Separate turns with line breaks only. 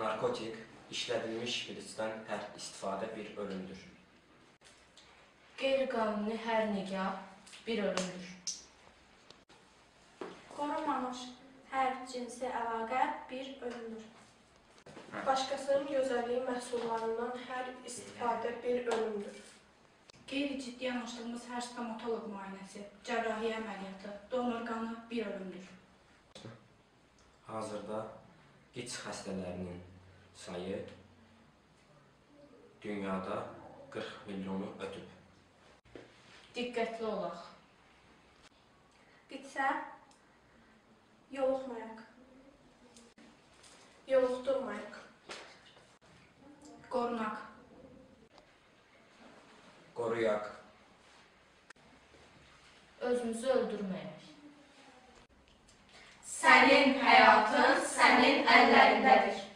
Narkotik, işlədilmiş şpiritsdən hər istifadə bir ölümdür.
Qeyri-qanuni hər nikah bir ölümdür.
Qorunmamış hər cinsi əlaqə bir ölümdür. Başqasının gözəlliyi məhsullarından hər istifadə bir ölümdür.
Qeyri-ciddi yanaşdığımız hər stomatoloq müayinəsi, cərrahiyyə əməliyyatı, donor qanı bir ölümdür.
Hazırda QİÇ xəstələrinin sayı dünyada 40 milyonu ötüb.
Diqqətli olaq.
Qitsə, yoluxmayaq. Yoluxdurmayaq.
Qorunaq.
Qoruyaq.
Özümüzü öldürməyək.
Sənin həyatın sənin əllərindədir.